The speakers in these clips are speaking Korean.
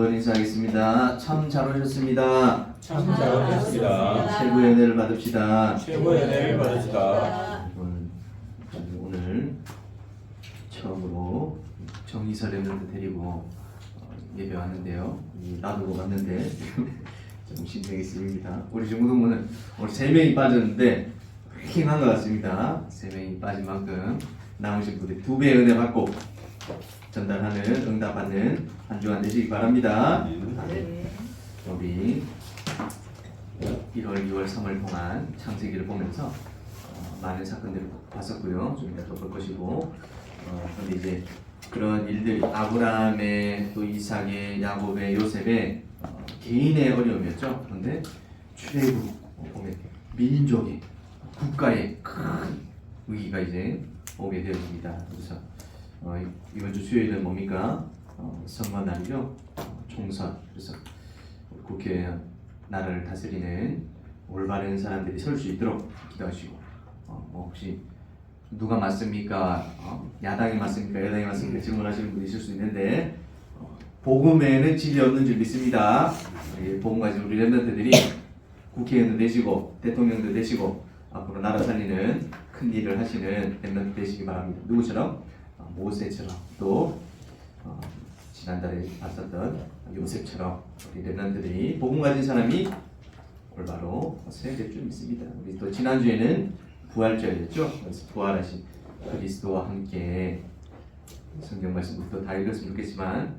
한번 인사하겠습니다. 참 잘 오셨습니다. 참 잘 오셨습니다. 최고의 은혜를 받읍시다. 최고의 은혜를 받으시다. 오늘 처음으로 정의사 랩런트 데리고 예배 왔는데요. 놔두고 왔는데 좀 심정이 쓰입니다. 우리 중고등부는 오늘 3명이 빠졌는데 킹한 것 같습니다. 3명이 빠진 만큼 남으신 분들이 2배의 은혜 받고 전달하는, 응답하는 한 주간 되시기 바랍니다. 우리 1월, 2월, 3월 동안 창세기를 보면서 많은 사건들을 봤었고요. 좀 이따 또 볼 것이고, 그런데 이제 그런 일들이 아브라함의, 또 이삭의, 야곱의, 요셉의 개인의 어려움이었죠. 그런데 출애굽 보면 민족의, 국가의 큰 위기가 이제 오게 되었습니다. 그래서 이번 주 수요일은 뭡니까? 선거날이죠. 총선. 그래서 국회 나라를 다스리는 올바른 사람들이 설 수 있도록 기도하시고, 혹시 누가 맞습니까? 야당이 맞습니까? 여당이 맞습니까? 질문하시는 분이 있을 수 있는데, 복음에는 진리 없는 줄 믿습니다. 복음 가진 우리 렘넌트들이 국회의원도 되시고 대통령도 되시고 앞으로 나라 살리는 큰 일을 하시는 렘넌트 되시기 바랍니다. 누구처럼? 모세처럼, 또 지난달에 봤었던 요셉처럼 우리 렘넌트들이 복음 가진 사람이 올바로 세워질 줄 믿습니다. 우리 또 지난주에는 부활절이었죠. 그래서 부활하신 그리스도와 함께 성경 말씀부터 다 읽었으면 좋겠지만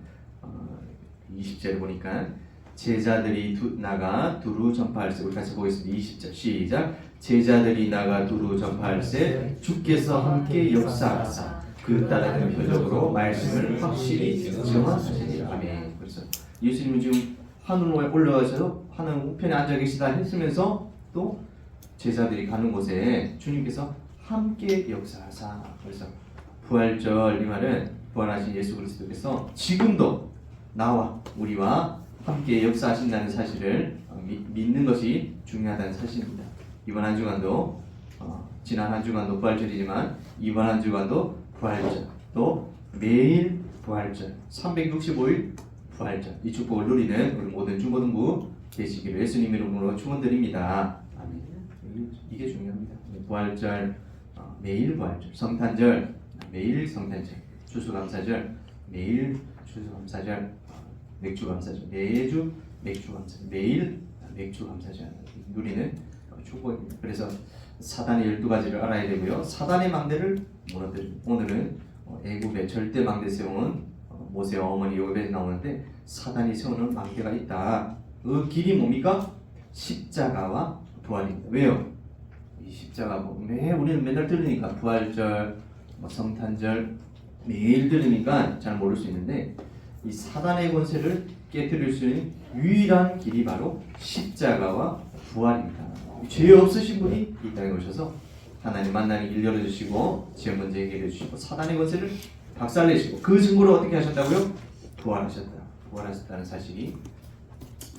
20절을 보니까 제자들이 나가 두루 전파할세. 우리 같이 보겠습니다. 20절 시작. 제자들이 나가 두루 전파할세 주께서 함께 역사하사 그 따르는 표적으로 말씀을 확실히 증언하시니라. 아멘. 그래서 예수님은 지금 하늘에 올라가서 하늘 우편에 앉아 계시다 했으면서 또 제자들이 가는 곳에 주님께서 함께 역사하사. 그래서 부활절, 이 말은 부활하신 예수 그리스도께서 지금도 나와 우리와 함께 역사하신다는 사실을 믿는 것이 중요하다는 사실입니다. 이번 한 주간도 지난 한 주간도 부활절이지만 이번 한 주간도 부활절, 또 매일 부활절, 365일 부활절, 이 축복을 누리는 우리 모든 중고등부 되시기를 예수님 이름으로 축원드립니다. 아멘. 이게 중요합니다. 부활절, 매일 부활절, 성탄절, 매일 성탄절, 추수감사절, 매일 추수감사절, 맥주감사절, 매주 맥주감사절, 매일 맥주감사절 누리는 축복입니다. 그래서 사단의 12가지를 알아야 되고요. 사단의 망대를 무너뜨리고, 오늘은 애굽의 절대 망대 세운 모세의 어머니 요셉에 나오는데 사단이 세우는 망대가 있다. 그 길이 뭡니까? 십자가와 부활입니다. 왜요? 이 십자가 우리는 맨날 들으니까 부활절, 성탄절 매일 들으니까 잘 모를 수 있는데 이 사단의 권세를 깨뜨릴 수 있는 유일한 길이 바로 십자가와 부활입니다. 죄 없으신 분이 이 땅에 오셔서 하나님 만나는 길 열어주시고 지연 문제 해결해 주시고 사단의 권세를 박살내시고 그 증거로 어떻게 하셨다고요? 부활하셨다는 사실이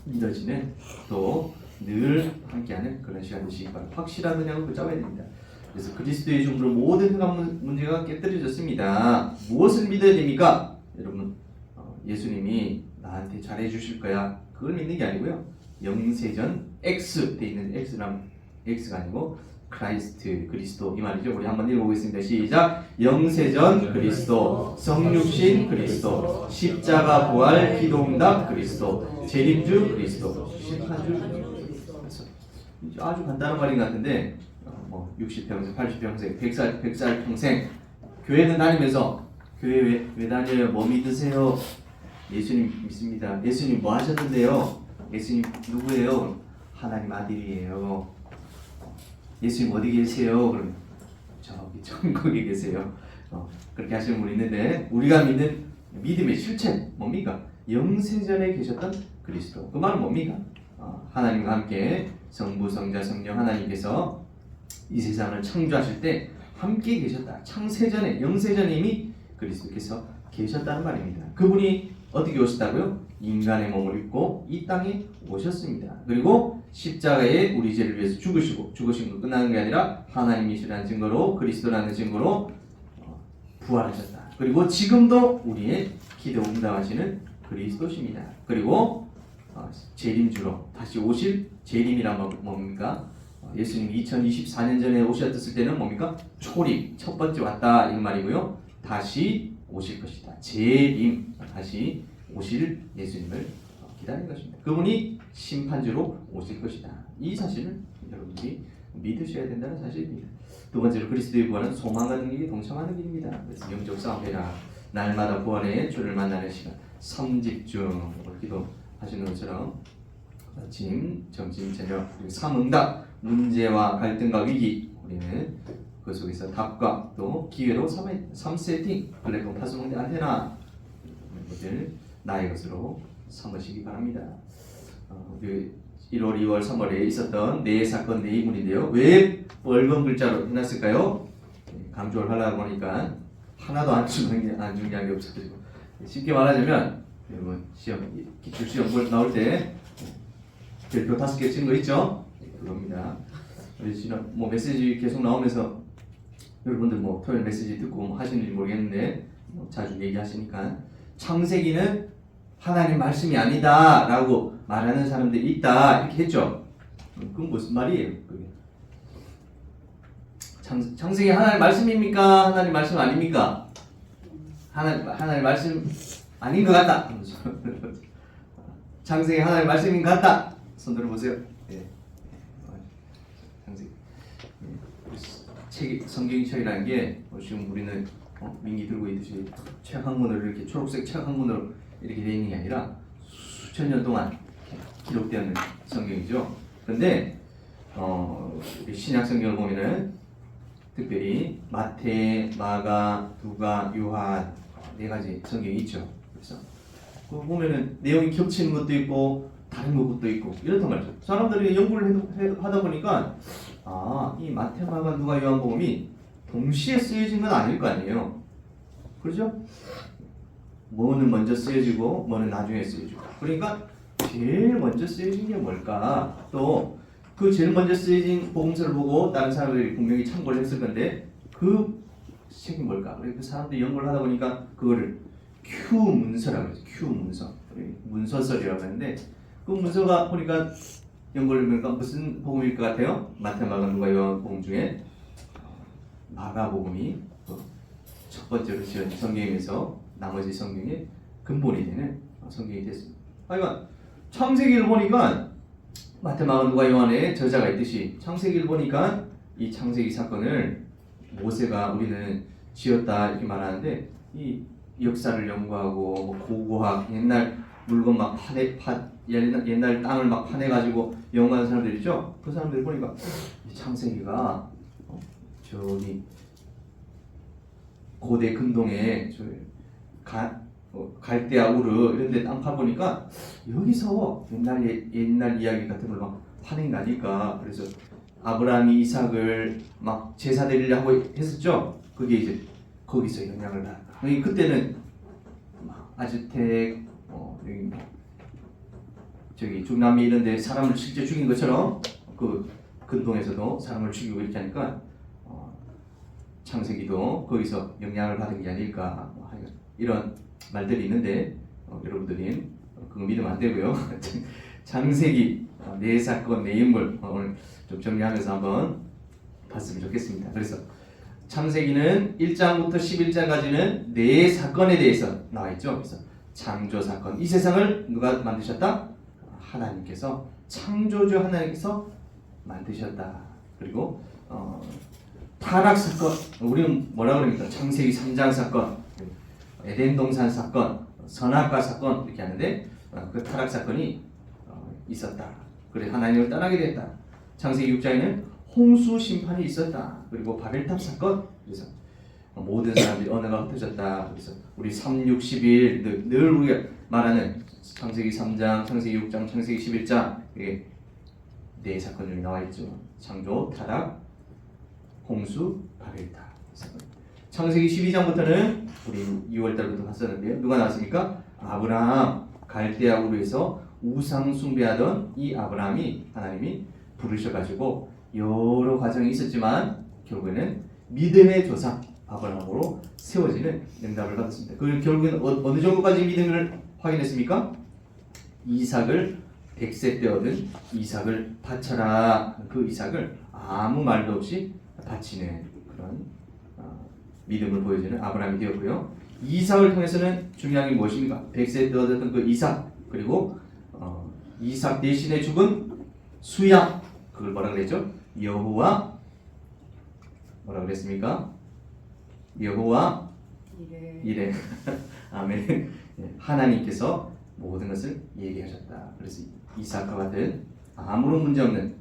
믿어지는, 또 늘 함께하는 그런 시간 되시기 바랍니다. 확실한 은약을 붙잡아야 됩니다. 그래서 그리스도의 중으로 모든 흑암 문제가 깨뜨려졌습니다. 무엇을 믿어야 됩니까? 여러분, 예수님이 나한테 잘해 주실 거야, 그걸 믿는 게 아니고요. 영세전 X 돼 있는 X가 아니고 크라이스트, 그리스도, 이 말이죠. 우리 한번 읽어보겠습니다. 시작. 영세전 그리스도, 성육신 그리스도, 십자가 부활 기도응답 그리스도, 재림주 그리스도, 심판주 그리스도. 아주 간단한 말인 것 같은데 60평생, 80평생, 100살 평생 교회는 다니면서 교회 왜 다녀요? 뭐 믿으세요? 예수님 믿습니다. 예수님 뭐 하셨는데요? 예수님 누구예요? 하나님 아들이에요. 예수님 어디 계세요? 그러면 저기 천국에 계세요. 그렇게 하시는 분이 있는데, 우리가 믿는 믿음의 실체 뭡니까? 영세전에 계셨던 그리스도. 그 말은 뭡니까? 하나님과 함께 성부, 성자, 성령 하나님께서 이 세상을 창조하실 때 함께 계셨다. 창세전에, 영세전에 이미 그리스도께서 계셨다는 말입니다. 그분이 어떻게 오셨다고요? 인간의 몸을 입고 이 땅에 오셨습니다. 그리고 십자가에 우리 죄를 위해서 죽으신 거 끝나는 게 아니라 하나님이시라는 증거로, 그리스도라는 증거로 부활하셨다. 그리고 지금도 우리의 기도 응답하시는 그리스도십니다. 그리고 재림주로 다시 오실 재림이란 뭡니까? 예수님이 2024년 전에 오셨을 때는 뭡니까? 초림, 첫 번째 왔다 이 말이고요. 다시 오실 것이다. 재림, 다시 오실 예수님을 기다리는 것입니다. 그분이 심판주로 오실 것이다. 이 사실을 여러분들이 믿으셔야 된다는 사실입니다. 두 번째로 그리스도의 부활은 소망과 능력이 동참하는 길입니다. 그래서 영적 싸움이라 날마다 부활의 주를 만나는 시간, 삼집중 기도하시는 것처럼 아침, 점심, 저녁, 그리고 삼응답, 문제와 갈등과 위기, 우리는 그 속에서 답과 또 기회로 3세팅, 블랙홈 파수봉대 안테나 이런 것들 나의 것으로 삼으시기 바랍니다. 우리 1월, 2월, 3월에 있었던 네 사건, 네 인물인데요. 왜 빨간 글자로 해놨을까요? 강조를 하려고 하니까 하나도 안 중요한 게 없어가지고 쉽게 말하자면 여러분 시험, 기출 시험 나올 때 별표 5개 치는 거 있죠? 그겁니다. 우리 지난 메시지 계속 나오면서 여러분들 토요일 메시지 듣고 하시는지 모르겠는데 자주 얘기하시니까 창세기는 하나님 말씀이 아니다 라고 말하는 사람들이 있다 이렇게 했죠. 그건 무슨 말이에요? 그게 창세기 하나님 말씀입니까? 하나님 말씀 아닙니까? 하나님 말씀 아닌 것 같다. 창세기 하나님 말씀인 것 같다. 손 들어보세요. 네. 창세기 성경 책이라는 게 지금 우리는 민기 들고 있듯이 책 한권으로 이렇게 초록색 책 한권으로 이렇게 되어 있는 게 아니라 수천 년 동안 기록되는 성경이죠. 그런데 신약 성경을 보면은 특별히 마태, 마가, 누가, 요한 네 가지 성경이 있죠. 그래서 그 보면은 내용이 겹치는 것도 있고 다른 것도 있고 이렇단 말이죠. 사람들이 연구를 하다 보니까 이 마태, 마가, 누가, 요한복음이 동시에 쓰여진 건 아닐 거 아니에요. 그렇죠? 뭐는 먼저 쓰여지고 뭐는 나중에 쓰여지고. 그러니까 제일 먼저 쓰여진 게 뭘까? 또 그 제일 먼저 쓰여진 복음서를 보고 다른 사람들이 분명히 참고를 했을 건데 그 책이 뭘까? 그 사람들이 연구를 하다 보니까 그거를 큐 문서라고 해서 큐 문서, 문서설이라고 하는데 그 문서가 보니까 연구를 해보니까 무슨 복음일 것 같아요? 마태, 마가, 누가, 요한 복음 중에 마가복음이 첫 번째로 지은 성경에서 나머지 성경의 근본이 되는 성경이 됐습니다. 그러니까 창세기를 보니까 마태, 마가, 누가, 요한의 저자가 있듯이 창세기를 보니까 이 창세기 사건을 모세가 우리는 지었다 이렇게 말하는데 이 역사를 연구하고 고고학 옛날 물건 막 옛날 땅을 막 파내가지고 연구하는 사람들 있죠. 그 사람들이 보니까 이 창세기가 저기 고대 근동에 갈대아 우르 이런 데 땅 파보니까 여기서 옛날 이야기 같은 걸 막 파낸 거 아닐까. 그래서 아브라함이 이삭을 막 제사 드리려고 했었죠. 그게 이제 거기서 영향을 받았다. 그때는 아즈텍 저기 중남미 이런 데 사람을 실제 죽인 것처럼 그 근동에서도 사람을 죽이고 이렇게 하니까 창세기도 거기서 영향을 받은 게 아닐까 이런 말들이 있는데 여러분들이 그거 믿으면 안 되고요. 창세기 네 사건 네 인물 오늘 좀 정리하면서 한번 봤으면 좋겠습니다. 그래서 창세기는 1장부터 11장까지는 네 사건에 대해서 나와 있죠. 그래서 창조 사건, 이 세상을 누가 만드셨다? 하나님께서, 창조주 하나님께서 만드셨다. 그리고 타락 사건, 우리는 뭐라 그럽니까? 창세기 3장 사건, 에덴 동산 사건, 선악과 사건 이렇게 하는데 그 타락 사건이 있었다. 그래 하나님을 떠나게 됐다. 창세기 6장에는 홍수 심판이 있었다. 그리고 바벨탑 사건, 그래서 모든 사람들이 언어가 흩어졌다. 그래서 우리 3, 6, 11 늘 우리가 말하는 창세기 3장, 창세기 6장, 창세기 11장 이게 네 사건 중에 나와 있죠. 창조, 타락, 홍수, 바벨탑 사건. 창세기 12장부터는 우리 6월 달부터 봤었는데요. 누가 나왔습니까? 아브라함, 갈대아 우르에서 우상 숭배하던 이 아브라함이 하나님이 부르셔가지고 여러 과정이 있었지만 결국에는 믿음의 조상 아브라함으로 세워지는 응답을 받았습니다. 그 결국에는 어느 정도까지 믿음을 확인했습니까? 이삭을 100세 때 얻은 이삭을 바쳐라. 그 이삭을 아무 말도 없이 바치는 그런 믿음을 보여주는 아브라함이 되었고요. 이삭을 통해서는 중요한 게 무엇입니까? 100세 때 얻었던 그 이삭, 그리고 이삭 대신에 죽은 수양, 그걸 뭐라 그랬죠? 여호와 뭐라 그랬습니까? 여호와 이레. 아멘. 하나님께서 모든 것을 얘기하셨다. 그래서 이삭과 같은 아무런 문제 없는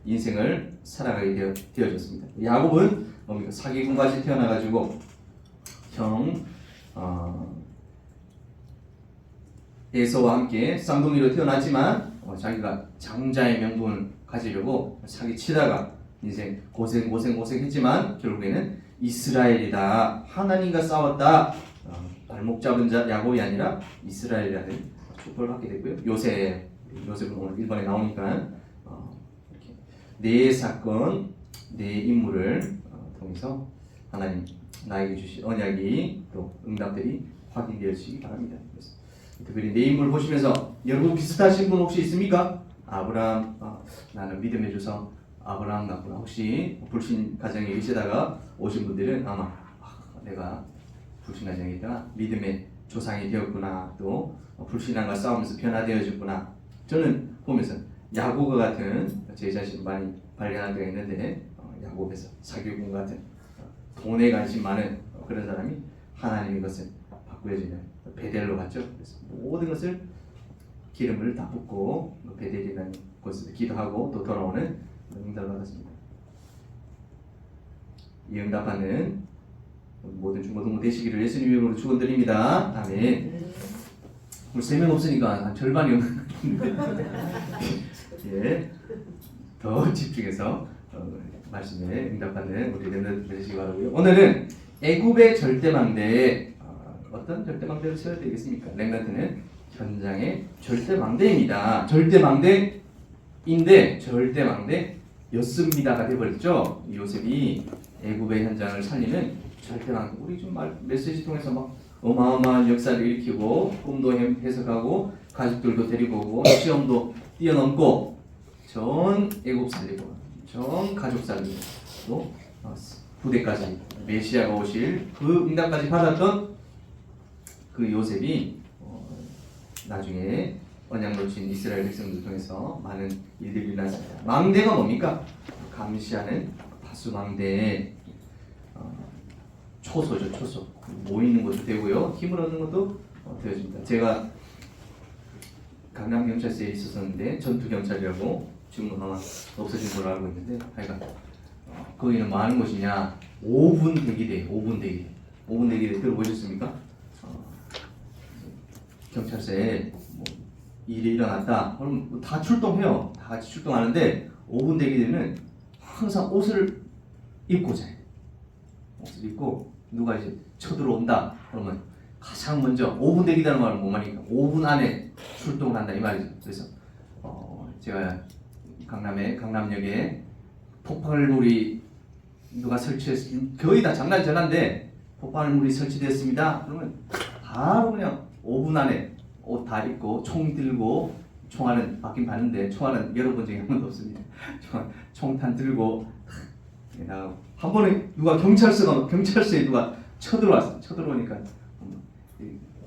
인생을 살아가게 되어졌습니다. 야곱은 뭡니까? 사기꾼같이 태어나가지고 형 에서와 함께 쌍둥이로 태어났지만 자기가 장자의 명분을 가지려고 사기치다가 인생 고생했지만 결국에는 이스라엘이다. 하나님과 싸웠다. 발목 잡은 자 야곱이 아니라 이스라엘이라는 축복을 받게 됐고요. 요셉은 오늘 1번에 나오니까 이렇게 내 사건, 내 인물을 통해서 하나님 나에게 주신 언약이 또 응답들이 확인되어지기 바랍니다. 특별히 내 인물 보시면서 여러분 비슷하신 분 혹시 있습니까? 아브라함, 나는 믿음의 조상 아브라함 같구나. 혹시 불신 가정에 계시다가 오신 분들은 아마 내가 불신 가정에 있다가 믿음의 조상이 되었구나. 또 불신앙과 싸우면서 변화되어졌구나. 저는 보면서 야곱과 같은 제 자신을 많이 발견할 때가 있는데 야곱에서 사기꾼 같은 돈에 관심 많은 그런 사람이 하나님의 것을 바꾸어지는 베델로 갔죠. 그래서 모든 것을 기름을 다 붓고 베델이라는 곳에서 기도하고 또 돌아오는 응답을 받았습니다. 이 응답하는 모든 중고등부 되시기를 예수님 이름으로 축원드립니다. 아멘. 오늘 3명 없으니까 한 절반이 없는 예, 더 집중해서 말씀에 응답하는 우리 렘넌트 되시기 바라고요. 오늘은 애굽의 절대망대에 어떤 절대망대를 세워야 되겠습니까? 렘넌트는 현장의 절대망대입니다. 절대망대인데 절대망대였습니다가 되어버렸죠. 요셉이 애굽의 현장을 살리는 절대망대. 우리 좀 메시지 통해서 막 어마어마한 역사를 일으키고 꿈도 해석하고 가족들도 데리고 오고 시험도 뛰어넘고 전 애굽 살리고 전 가족 살리고 또 부대까지 메시아가 오실 그 응답까지 받았던 그 요셉이 나중에 언약 놓친 이스라엘 백성들 통해서 많은 일들이 일어났습니다. 망대가 뭡니까? 감시하는 파수망대. 초소죠, 초소. 모이는 것도 되고요, 힘을 얻는 것도 되어집니다. 제가 강남경찰서에 있었는데 전투경찰이라고 지금은 아마 없어진 걸로 알고 있는데 하여간 거기는 뭐 하는 곳이냐, 5분 대기대. 5분 대기대 들어보셨습니까? 경찰서에 뭐 일이 일어났다 그럼 다 출동해요. 다 같이 출동하는데 5분 대기대는 항상 옷을 입고 자요. 옷을 입고 누가 이제 쳐들어온다 그러면 가장 먼저 5분 대기다는 말은 뭐 말이니까 5분 안에 출동을 한다 이 말이죠. 그래서 제가 강남역에 폭발물이 누가 설치했으면 거의 다 장난 전화인데 폭발물이 설치됐습니다. 그러면 바로 그냥 5분 안에 옷 다 입고 총 들고, 총알은 받긴 받는데 총알은 열어본 적이 한 번도 없습니다. 총탄 들고 나가고, 한 번에 누가 경찰서에 누가 쳐들어오니까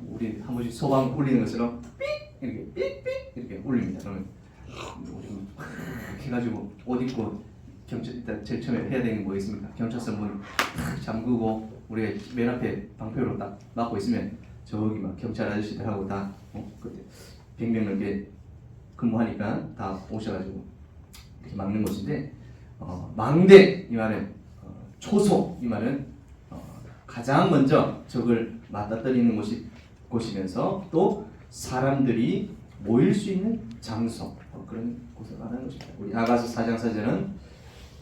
우리 한 번씩 소방 울리는 것처럼 삑 이렇게 삑삑 이렇게 울립니다. 그러면 우리 해가지고 옷 입고 경찰 일단 제일 처음에 해야 되는 게 뭐 있습니까? 경찰서 문 잠그고 우리가 맨 앞에 방패로 딱 막고 있으면 저기 막 경찰 아저씨들하고 다 그때 100명 넘게 근무하니까 다 오셔가지고 이렇게 막는 곳인데 망대 이 말은 초소 이 말은 가장 먼저 적을 맞닥뜨리는 곳이면서 또 사람들이 모일 수 있는 장소 그런 곳을 말하는 것입니다. 우리 아가서 4장 4절은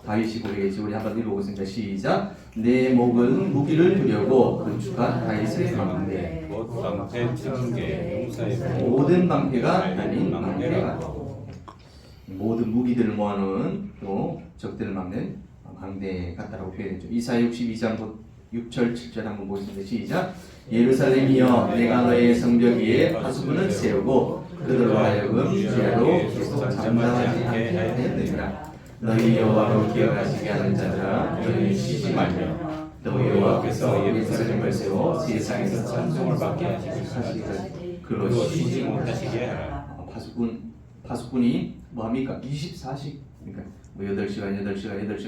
다윗이 고백했지. 우리 한번 읽어보겠습니다. 시작. 내 목은 무기를 두려고 건축한 다윗의 망대 방패 찌른게 용사의 모든 방패가 아닌 망대가 모든 무기들을 모아놓은 또 적들을 막는 망대 같다라고 표현했죠. 이사야 62장 6절 7절 한번 보겠습니다. 시작. 예루살렘이여 내가 너의 성벽 위에 파수꾼을 세우고 그들로 하여금 죄로 계속 잠잠하지 않게 하였느니라. 너희 여호와로 기억하시게 하는 자들아 너희 쉬지 말며 또 여호와께서 예루살렘을 세워 세상에서 찬송을 받게 하시기를 그로 쉬지 못하시게 하라. 파수꾼이 뭐합니까? 24시 그러니까 뭐 8시간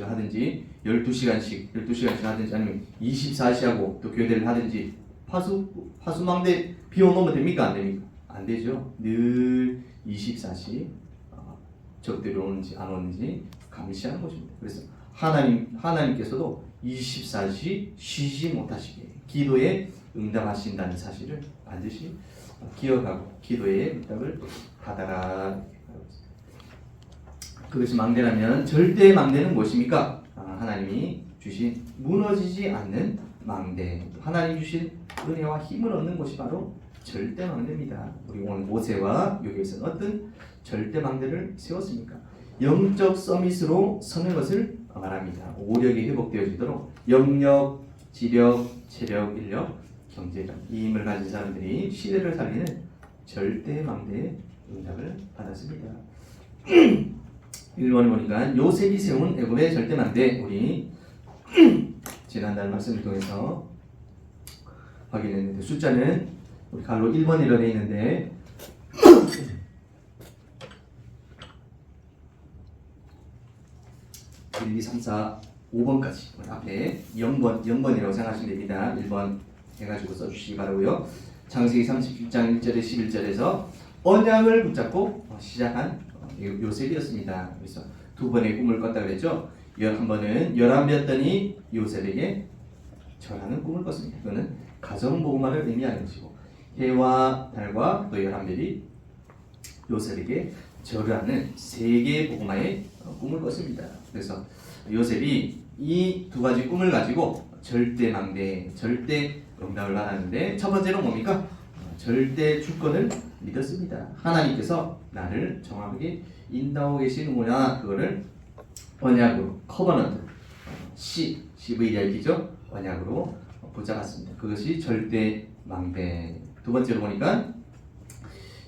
하든지 12시간씩 하든지 아니면 24시하고 또 교대를 하든지 파수망대 비워놓으면 됩니까? 안 됩니까? 안 되죠. 늘 24시 적들이 오는지 안 오는지 감시하는 것입니다. 그래서 하나님께서도 24시 쉬지 못하시게 기도에 응답하신다는 사실을 반드시 기억하고 기도에 응답을 받아라. 그것이 망대라면 절대 망대는 무엇입니까? 하나님이 주신 무너지지 않는 망대, 하나님 주신 은혜와 힘을 얻는 것이 바로 절대 망대입니다. 우리 오늘 모세와 여기에서는 어떤 절대 망대를 세웠습니까? 영적 서밋으로 서는 것을 말합니다. 오력이 회복되어지도록 영력, 지력, 체력, 인력, 경제력 이 힘을 가진 사람들이 시대를 살리는 절대 망대의 응답을 받았습니다. 1번에 보니까 요셉이 세운 애굽의 절대 망대 우리 지난달 말씀을 통해서 확인했는데 숫자는 우리 갈로 1번이라고 되어 있는데 1, 2, 3, 4, 5번까지 앞에 0번이라고 생각하시면 됩니다. 1번 해가지고 써주시기 바라고요. 창세기 37장 1절에 11절에서 언약을 붙잡고 시작한 요셉이었습니다. 그래서 두 번의 꿈을 꿨다 그랬죠. 한 번은 11였더니 요셉에게 절하는 꿈을 꿨습니다. 이거는 가정복음화를 의미하는 것이고 해와 달과 또 11별이 요셉에게 절하는 세계 복음화의 꿈을 꿨습니다. 그래서 요셉이 이 두 가지 꿈을 가지고 절대 망대, 절대 응답을 받았는데 첫 번째는 뭡니까? 절대 주권을 믿었습니다. 하나님께서 나를 정확하게 인도하고 계시는구나. 그거를 언약으로 커버넌트 CVIP죠. 언약으로 붙잡았습니다. 그것이 절대 망대. 두 번째로 보니까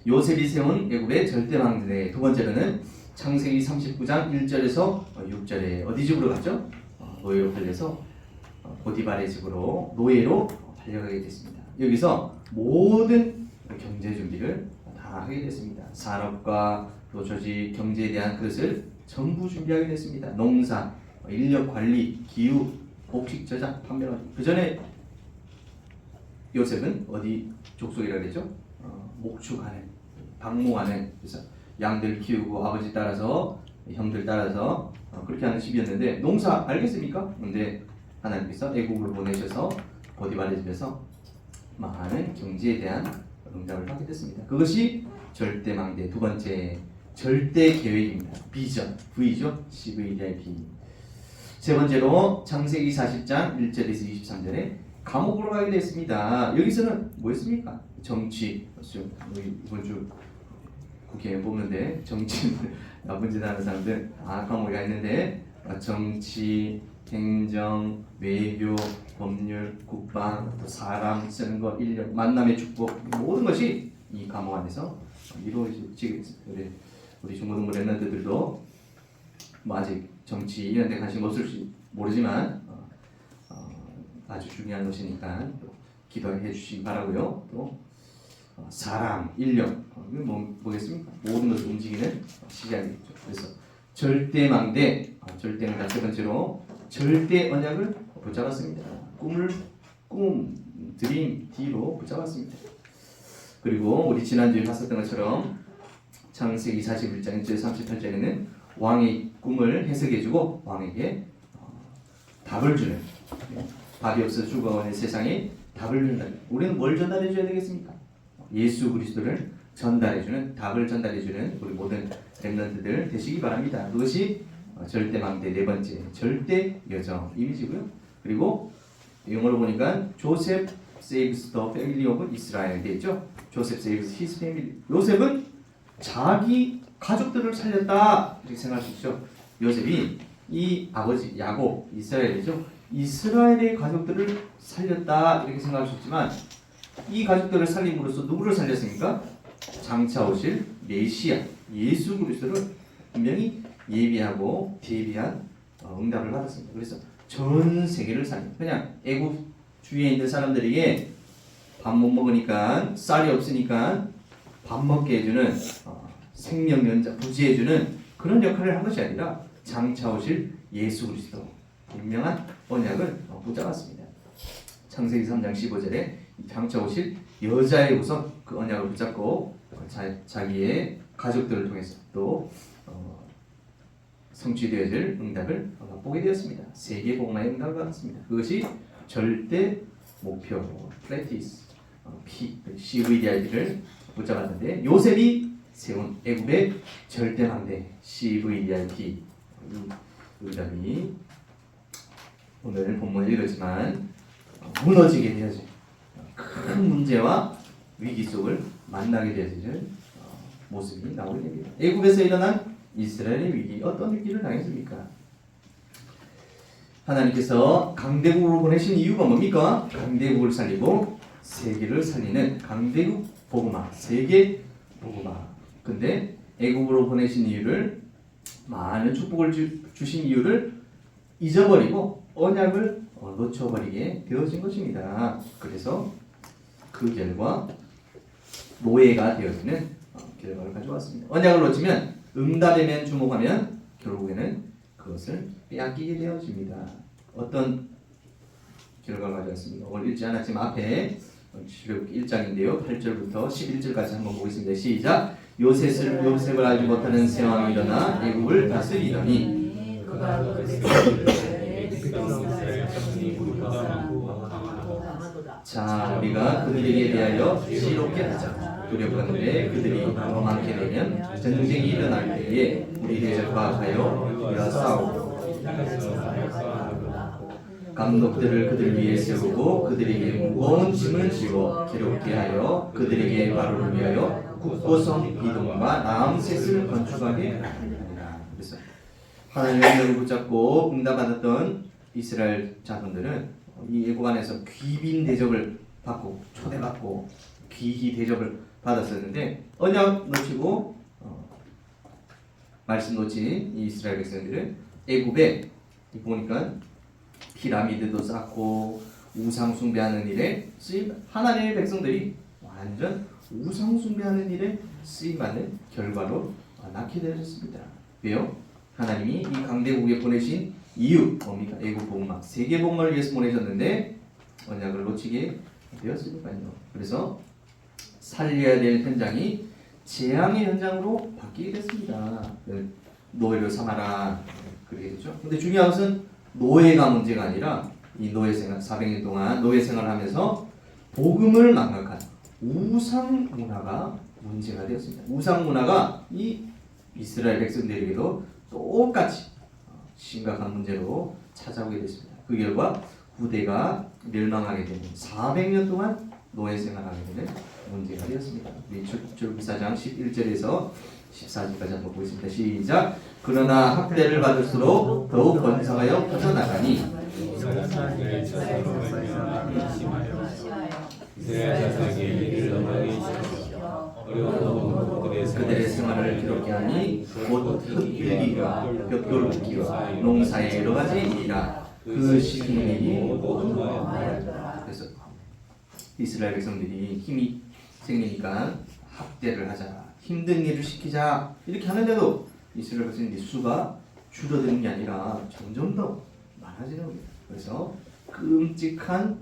요셉이 세운 애굽의 절대 망대. 두 번째로는 창세기 39장 1절에서 6절에 어디 집으로 갔죠? 노예로 팔려서 보디발의 집으로 노예로 팔려가게 됐습니다. 여기서 모든 경제 준비를 다 하게 됐습니다. 산업과 또 조직, 경제에 대한 것을 전부 준비하게 됐습니다. 농사, 인력 관리, 기후, 곡식 저장, 판매. 그 전에 요셉은 어디 족속이라 그랬죠? 목축하는, 방목하는, 그래서 양들 키우고 아버지 따라서 형들 따라서 그렇게 하는 집이었는데 농사 알겠습니까? 근데 하나님께서 애국으로 보내셔서 보디발의 집에서 많은 경제에 대한 응답을 하게 됐습니다. 그것이 절대망대 두 번째 절대 계획입니다. 비전, V죠? CVIP. 세 번째로 창세기 40장 1절에서 23절에 감옥으로 가게 됐습니다. 여기서는 뭐였습니까? 정치, 이번 주 국회의원 뽑는데 정치 나쁜 짓 하는 사람들 다 감옥에 가 있는데 정치, 행정, 외교, 법률, 국방, 또 사람 쓰는 것, 인력, 만남의 축복 모든 것이 이 감옥 안에서 이루어지게 됐습니다. 우리 중고등부 랩런트들도 뭐 아직 정치 이런 데 관심 없을지 모르지만 아주 중요한 것이니까 또 기도해 주시기 바라고요. 또 사람, 인력 뭐겠습니까? 모든 것을 움직이는 시작이겠죠. 그래서 절대망대, 절대는 세 번째로 절대 언약을 붙잡았습니다. 드림, D로 붙잡았습니다. 그리고 우리 지난주에 봤었던 것처럼 창세기 41장 1절 38절에는 왕의 꿈을 해석해주고 왕에게 답을 주는, 답이 없어 죽어가는 세상에 답을 준다. 우리는 뭘 전달해줘야 되겠습니까? 예수 그리스도를 전달해주는, 답을 전달해주는 우리 모든 렘넌트들 되시기 바랍니다. 그것이 절대망대 네 번째 절대 여정 이미지고요. 그리고 영어로 보니까 조셉 saves the family of Israel 되죠. 조셉 saves his family. 요셉은 자기 가족들을 살렸다 이렇게 생각하시죠. 요셉이 이 아버지 야곱 이스라엘이죠. 이스라엘의 가족들을 살렸다 이렇게 생각할 수 있지만 이 가족들을 살림으로써 누구를 살렸습니까? 장차 오실 메시아 예수 그리스도를 분명히 예비하고 대비한 응답을 받았습니다. 그래서 전 세계를 살린 그냥 애굽 주위에 있는 사람들에게 밥 못 먹으니까 쌀이 없으니까 밥 먹게 해주는 생명 연장 부지해주는 그런 역할을 한 것이 아니라 장차 오실 예수 그리스도 분명한 언약을 붙잡았습니다. 창세기 3장 15절에 장차 오실 여자의 우선 그 언약을 붙잡고 자기의 가족들을 통해서 또 성취되어질 응답을 맛보게 되었습니다. 세계 복음화의 응답을 받았습니다. 그것이 절대 목표 프레티스 CVDIP를 붙잡았는데 요셉이 세운 애굽의 절대 망대 CVDIP 응답이 오늘 본문을 읽었지만 무너지게 되어질 큰 문제와 위기 속을 만나게 되어질 모습이 나오게 됩니다. 애굽에서 일어난 이스라엘의 위기 어떤 위기를 당했습니까? 하나님께서 강대국으로 보내신 이유가 뭡니까? 강대국을 살리고 세계를 살리는 강대국 복음화, 세계 복음화. 근데 애국으로 보내신 이유를 많은 축복을 주신 이유를 잊어버리고 언약을 놓쳐버리게 되어진 것입니다. 그래서 그 결과 노예가 되어지는 결과를 가져왔습니다. 언약을 놓치면 응답에만 주목하면 결국에는 그것을 빼앗기게 되어집니다. 어떤 결과를 가져왔습니까? 오늘 읽지 않았지만 앞에 출애굽기 1장인데요. 8절부터 11절까지 한번 보겠습니다. 시작. 요셉을 알지 못하는 새 왕이 일어나 애국을 다스리더니 자 우리가 그들에게 대하여 지혜롭게 하자. 두렵건대 그들이 더 많게 되면 전쟁이 일어날 때에 우리 대적과 하여 우리가 싸우고 감독들을 그들 위에 세우고 그들에게 무거운 짐을 지고 괴롭게 하여 그들에게 바로를 위하여 국보성 이동과 라암셋을 건축하게 하리라. 그래서 하나님의 은혜를 붙잡고 응답받았던 이스라엘 자손들은 이 애국 안에서 귀빈 대접을 받고 초대받고 귀히 대접을 받았었는데 언약 놓치고 말씀 놓친 이 이스라엘 백성들은 애굽에 보니까 피라미드도 쌓고 우상 숭배하는 일에 쓰임 하나님의 백성들이 완전 우상 숭배하는 일에 쓰임받는 결과로 낳게 되었습니다. 왜요? 하나님이 이 강대국에 보내신 이유 뭡니까? 애국 복음화 세계 복음화를 위해서 보내셨는데 언약을 놓치게 되었으니까요. 그래서 살려야 될 현장이 재앙의 현장으로 바뀌게 됐습니다. 노예를 삼아라 그렇게 됐죠. 근데 중요한 것은 노예가 문제가 아니라 이 노예 생활 400년 동안 노예 생활을 하면서 복음을 망각한 우상 문화가 문제가 되었습니다. 우상 문화가 이 이스라엘 백성들에게도 똑같이 심각한 문제로 찾아오게 됐습니다. 그 결과 후대가 멸망하게 되는 400년 동안 노예 생활하게 되는 문제가 되었습니다. 출애굽기 4장 11절에서 14절까지 한번 보겠습니다. 시작. 그러나 학대를 받을수록 더욱 번성하여 퍼져나가니 그들의 생활을 기록게 하니 곧 흙일기와 벽돌 붓기와 농사의 여러 가지 일이라 그 시키는 일이 모두 하였더라. 그래서 이스라엘 백성들이 힘이 생기니까 학대를 하자, 힘든 일을 시키자 이렇게 하는데도 이스라엘 백성들이 수가 줄어드는 게 아니라 점점 더 많아지는 겁니다. 그래서 끔찍한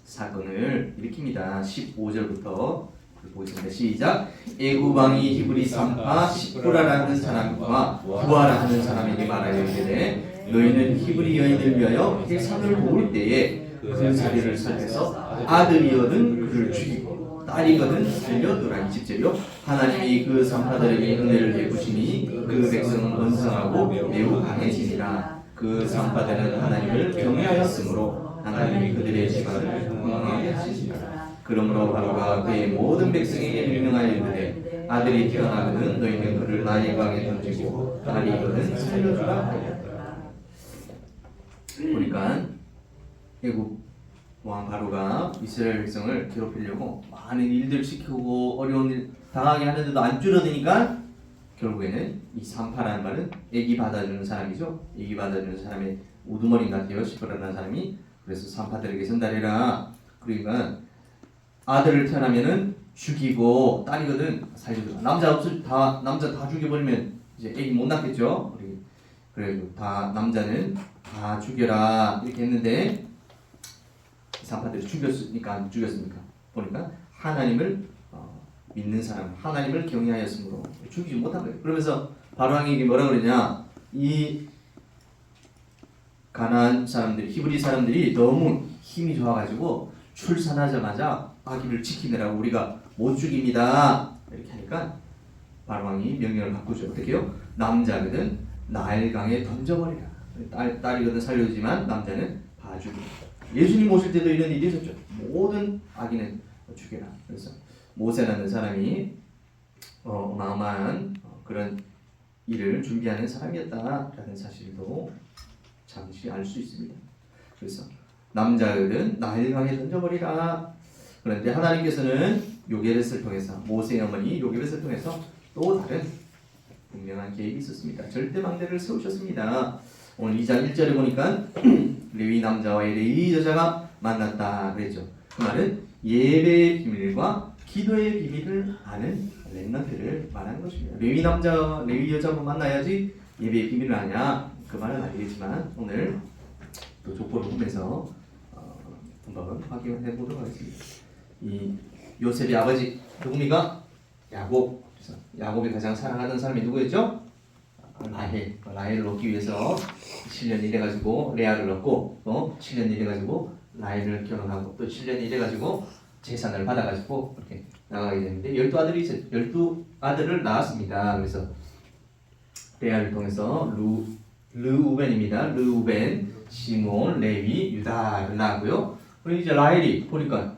사건을 일으킵니다. 15절부터 보겠습니다. 시작. 애굽 왕이 히브리 산파 십부라라는 사람과 부하라는 사람에게 말하여 이르되 너희는 히브리 여인을 위하여 해산을 도울 때에 그 자리를 살려서 아들이거든 그를 죽이고 딸이거든 살려두라. 20절이요. 하나님이 그 산파들에게 은혜를 베푸시니 그 백성은 번성하고 매우 강해지니라. 그 산파들은 하나님을 경외하였으므로 하나님이 그들의 집안을 건강하게 하시니라. 그러므로 바로가 그의 모든 백성에게 명령하여 이르되 아들이 태어나거든 너희는 그를 나의 방에 던지고 딸이거든 살려주라 하였더라. 보니까 애굽 왕 바로가 이스라엘 백성을 괴롭히려고 많은 일들 시키고 어려운 일 당하게 하는데도 안 줄어드니까 결국에는 이 산파라는 말은 애기 받아주는 사람이죠. 애기 받아주는 사람의 우두머리 같아요. 시퍼라는 사람이. 그래서 산파들에게 전달해라. 그러니까 아들을 태어나면은 죽이고 딸이거든 살려줘. 남자 다 죽여버리면 이제 애기 못 낳겠죠. 그래가지고 다 남자는 다 죽여라 이렇게 했는데 산파들이 죽였으니까 안 죽였습니까? 보니까 하나님을 믿는 사람, 하나님을 경외하였으므로 죽이지 못한 거예요. 그러면서 바로왕에게 뭐라 그러냐? 이 가나안 사람들이, 히브리 사람들이 너무 힘이 좋아가지고 출산하자마자 아기를 지키느라고 우리가 못 죽입니다. 이렇게 하니까 바로왕이 명령을 바꾸죠. 어떻게 해요? 남자거든 나일강에 던져버리라. 딸이거든 살려주지만 남자는 봐주기. 예수님 오실 때도 이런 일이 있었죠. 모든 아기는 죽여라. 그래서 모세라는 사람이 어마어마한 그런 일을 준비하는 사람이었다라는 사실도 잠시 알 수 있습니다. 그래서 남자들은 나일강에 던져버리라. 그런데 하나님께서는 요게벳을 통해서 모세의 어머니 요게벳을 통해서 또 다른 분명한 계획이 있었습니다. 절대 망대를 세우셨습니다. 오늘 2장 1절에 보니까 레위 남자와 레위 여자가 만났다 그랬죠. 그 말은 예배의 비밀과 기도의 비밀을 아는 렘넌트를 말하는 것입니다. 레위 남자, 레위 여자만 만나야지 예배의 비밀을 아냐 그 말은 아니겠지만 오늘 또 족보를 보면서 한번 확인해 보도록 하겠습니다. 이 요셉의 아버지 누굽니까? 야곱. 그래서 야곱이 가장 사랑하던 사람이 누구였죠? 라헬. 라헬을 얻기 위해서 7년 일해가지고 레아를 얻고 또 7년 일해가지고 라헬을 결혼하고 또 7년 일해가지고 재산을 받아가지고 이렇게 나가게 되는데 12아들이 있어요. 12아들을 낳았습니다. 그래서 레아를 통해서 르우벤입니다. 르우벤, 시몬, 레위, 유다를 낳았고요. 그리고 이제 라헬이 보니까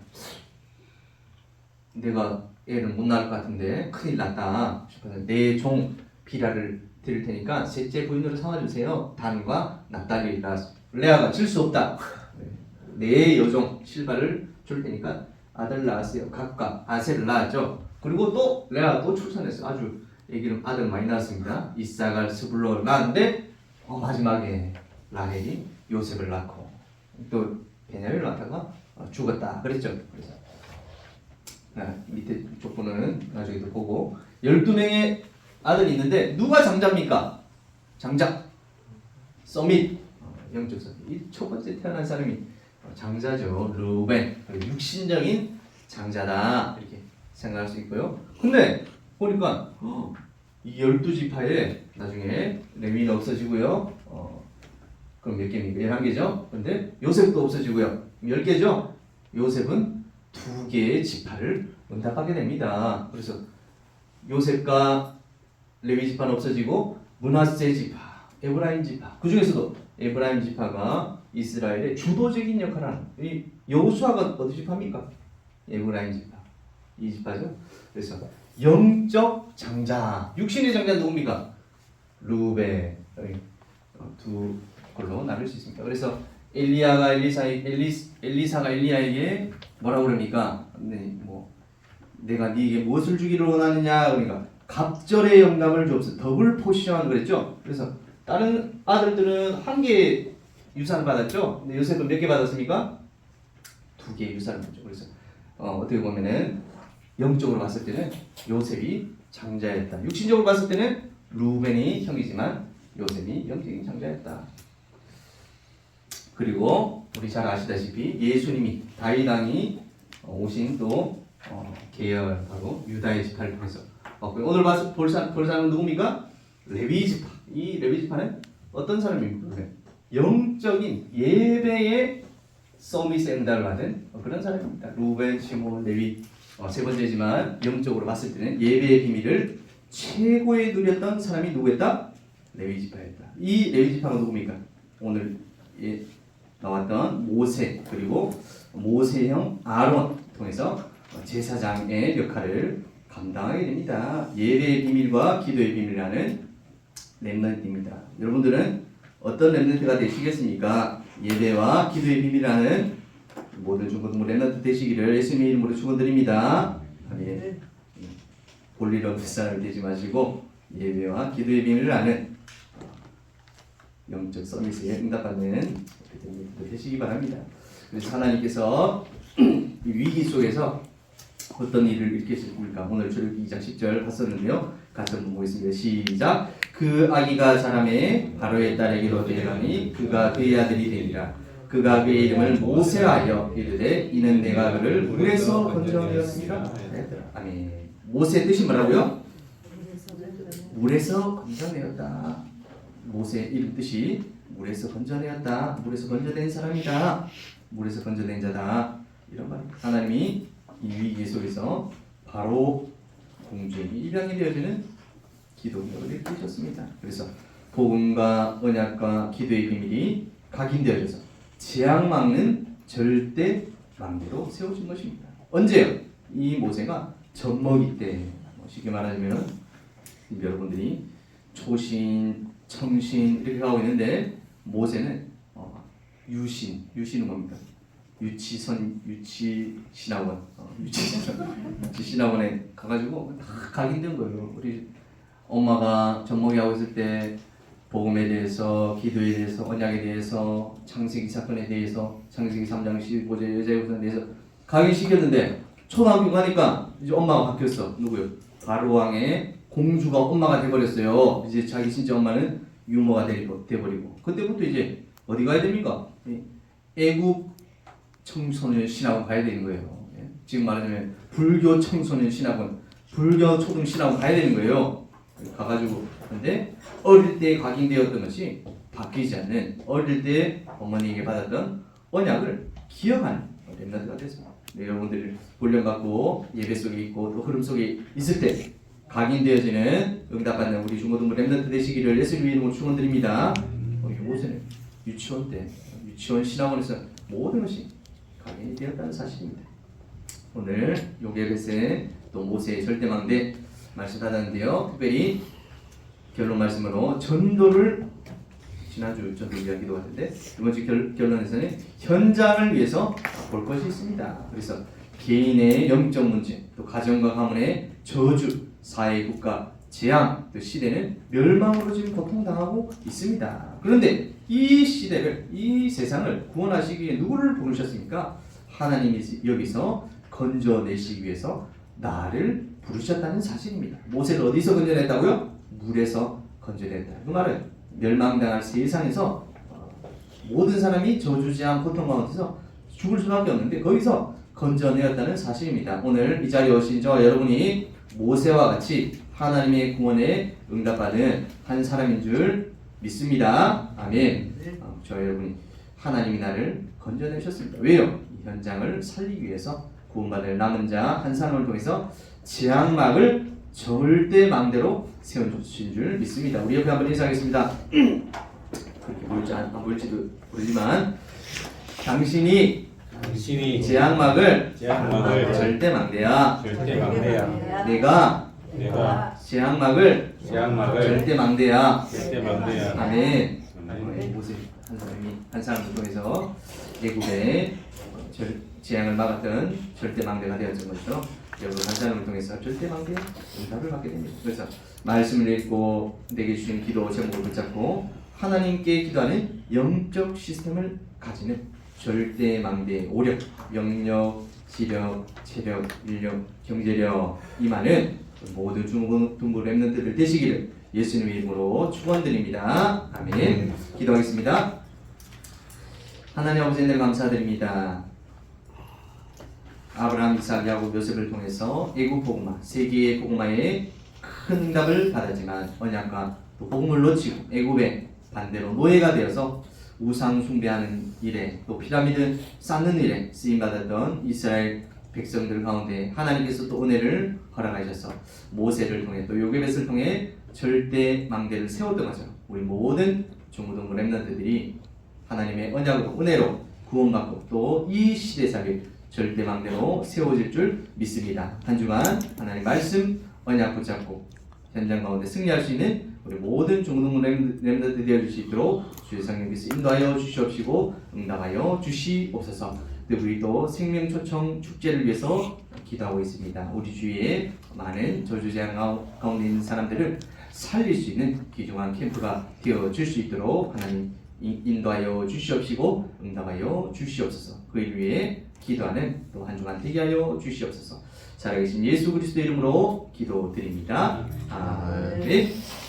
내가 애를 못 낳을 것 같은데 큰일 났다 싶어서 내 종 비라를 드릴 테니까 셋째 부인으로 삼아주세요. 단과 납달리를 낳았습니다. 레아가 질 수 없다. 내 여종 실바를 줄 테니까 아들 낳았어요. 각각 아셀을 낳았죠. 그리고 또 레아가 또 출산했어요. 아주 애기를 아들 많이 낳았습니다. 이사갈, 스불로를 낳았는데 마지막에 라헬이 요셉을 낳고 또 베냐민을 낳다가 죽었다 그랬죠. 그래서 밑에 족보는 나중에도 보고 12명의 아들이 있는데 누가 장자입니까? 장자 서밋 영적 서밋 첫 번째 태어난 사람이 장자죠. 르우벤 육신적인 장자다 이렇게 생각할 수 있고요. 근데 보니까 이 12지파에 나중에 레위는 없어지고요. 그럼 몇 개입니까? 11개죠. 근데 요셉도 없어지고요. 10개죠. 요셉은 2개의 지파를 응답하게 됩니다. 그래서 요셉과 레위 지파는 없어지고 므낫세 지파, 에브라임 지파 그 중에서도 에브라임 지파가 이스라엘의 주도적인 역할을 하는 이 여호수아가 어디 지파입니까? 에브라임 지파 이 지파죠. 그래서 영적 장자, 육신의 장자는 누굽니까? 루벤 두 걸로 나눌 수 있습니다. 그래서 엘리사가 엘리야에게 뭐라고 그럽니까? 네, 내가 네게 무엇을 주기를 원하느냐 그러니까 갑절의 영감을 주옵소서. 더블 포션 그랬죠. 그래서 다른 아들들은 1개 유산을 받았죠. 근데 요셉은 몇 개 받았습니까? 2개 유산을 받죠. 그래서 어떻게 보면은 영적으로 봤을 때는 요셉이 장자였다. 육신적으로 봤을 때는 루벤이 형이지만 요셉이 영적인 장자였다. 그리고 우리 잘 아시다시피 예수님이 다윗 왕이 오신 또 계열 바로 유다의 지파를 통해서 오늘 볼 사람은 누굽니까? 레위 지파. 이 레위 지파는 어떤 사람입니까? 영적인 예배의 서밋 엔다를 받은 그런 사람입니다. 루벤, 시몬, 레위 세 번째지만 영적으로 봤을 때는 예배의 비밀을 최고에 누렸던 사람이 누구였다? 레위 지파였다. 이 레위 지파가 누굽니까? 오늘 나왔던 모세 그리고 모세형 아론 통해서 제사장의 역할을 감당하게 됩니다. 예배의 비밀과 기도의 비밀이라는 렘넌트입니다. 여러분들은 어떤 렘넌트가 되시겠습니까? 예배와 기도의 비밀이라는 모든 중고등부 랩런트 되시기를 예수님의 이름으로 축원드립니다. 아멘. 볼일 없는 사람이 되지 마시고 예배와 기도의 비밀을 아는 영적 서비스에 응답받는 되시기 바랍니다. 그래서 하나님께서 이 위기 속에서 어떤 일을 일으키실까? 오늘 출애굽기 2장 10절 봤었는데요. 같이 한번 보겠습니다. 시작. 그 아기가 자라매 바로의 딸에게로 데려가니 그가 그의 아들이 되리라. 그가 그의 이름을 모세하여 이르되 이는 내가 그를 물에서 건져내었습니다. 아멘. 모세의 뜻이 뭐라고요? 물에서 건져내었다. 모세의 이름 뜻이 물에서 건져내었다. 물에서 건져낸 사람이다. 물에서 건져낸 자다. 이런 말입니다. 하나님이 이 위기 속에서 바로 공주에게 입양이 되어지는 기도력을 일으키셨습니다. 그래서 복음과 언약과 기도의 비밀이 각인되어져서 재앙 막는 절대 망대로 세워진 것입니다. 언제요? 이 모세가 젖먹이 때, 쉽게 말하자면 여러분들이 초신, 청신 이렇게 가고 있는데 모세는 유신은 뭡니까? 유치신학원에 가가지고 다 각인된 거예요. 우리 엄마가 젖먹이 하고 있을 때 복음에 대해서, 기도에 대해서, 언약에 대해서, 창세기 사건에 대해서, 창세기 3장 15절 여자의 우선에 대해서 각인시켰는데 초등학교 가니까 이제 엄마가 바뀌었어. 누구요? 바로왕의 공주가 엄마가 돼버렸어요. 이제 자기 진짜 엄마는 유모가 돼버리고 그때부터 이제 어디 가야 됩니까? 애국 청소년 신학원 가야 되는 거예요. 지금 말하자면 불교 청소년 신학원, 불교 초등 신학원 가야 되는 거예요. 가가지고 근데 어릴 때 각인되었던 것이 바뀌지 않는 어릴 때 어머니에게 받았던 언약을 기억하는 렘넌트가 됐습니다. 여러분들이 훈련받고 예배 속에 있고 또 흐름 속에 있을 때 각인되어지는 응답받는 우리 중고등부 렘넌트 되시기를 예수님의 이름으로 축원드립니다. 모세는 유치원 때 유치원 신학원에서 모든 것이 각인이 되었다는 사실입니다. 오늘 요게벳의 또 모세의 절대망대 말씀 받았는데요. 특별히 결론 말씀으로 전도를 지난주 전도 이야기도 같은데 이번 주 결론에서는 현장을 위해서 볼 것이 있습니다. 그래서 개인의 영적 문제, 또 가정과 가문의 저주, 사회, 국가, 재앙, 또 시대는 멸망으로 지금 고통당하고 있습니다. 그런데 이 시대를, 이 세상을 구원하시기 위해 누구를 부르셨습니까? 하나님이 여기서 건져내시기 위해서 나를 부르셨다는 사실입니다. 모세를 어디서 건져냈다고요? 물에서 건져냈다. 그 말은 멸망당할 세상에서 모든 사람이 저주지한 고통 가운데서 죽을 수밖에 없는데 거기서 건져내었다는 사실입니다. 오늘 이 자리에 오신 저와 여러분이 모세와 같이 하나님의 구원에 응답받은 한 사람인 줄 믿습니다. 아멘. 저와 여러분이 하나님이 나를 건져내셨습니다. 왜요? 이 현장을 살리기 위해서 구원받을 남은 자 한 사람을 통해서 재앙막을 절대 망대로 세워주신 줄 믿습니다. 우리 옆에 한번 인사하겠습니다. 그렇게 보일지 안 보일지도 모르지만 당신이 재앙막을 절대 망대야. 내가 재앙막을 절대 망대야. 아멘. 모세 한 사람이 한 사람을 통해서 애굽의 재앙을 막았던 절대 망대가 되었던 것이죠. 여러분 한 사람을 통해서 절대 망대의 응답을 받게 됩니다. 그래서 말씀을 읽고 내게 주신 기도 제목을 붙잡고 하나님께 기도하는 영적 시스템을 가지는 절대 망대의 오력, 영력, 지력, 체력, 인력, 경제력 임하는 모든 중고등부 렘넌트들 되시기를 예수님의 이름으로 축원드립니다. 아멘. 기도하겠습니다. 하나님 아버지 늘 감사드립니다. 아브라함, 이삭, 야곱, 요셉을 통해서 애국 복음화, 세계의 복음화에 큰 응답을 받았지만 언약과 또 복음을 놓치고 애국의 반대로 노예가 되어서 우상 숭배하는 일에 또 피라미드 쌓는 일에 쓰임받았던 이스라엘 백성들 가운데 하나님께서 또 은혜를 허락하셔서 모세를 통해 또 요게벳을 통해 절대 망대를 세웠던 것처럼 우리 모든 중고등부 렘넌트들이 하나님의 언약으로 은혜로 구원받고 또 이 시대사를 절대 망대로 세워질 줄 믿습니다. 한 주간 하나님 말씀 언약 붙잡고 현장 가운데 승리할 수 있는 우리 모든 중동 렘넌트 되어 주실 수 있도록 주의 성령께서 인도하여 주시옵시고 응답하여 주시옵소서. 또 우리도 생명초청 축제를 위해서 기도하고 있습니다. 우리 주위에 많은 저주재앙 가운데 있는 사람들을 살릴 수 있는 귀중한 캠프가 되어줄 수 있도록 하나님 인도하여 주시옵시고 응답하여 주시옵소서. 그 일 위해 기도하는 또 한 주간 되게 하여 주시옵소서. 살아계신 예수 그리스도 이름으로 기도드립니다. 아멘.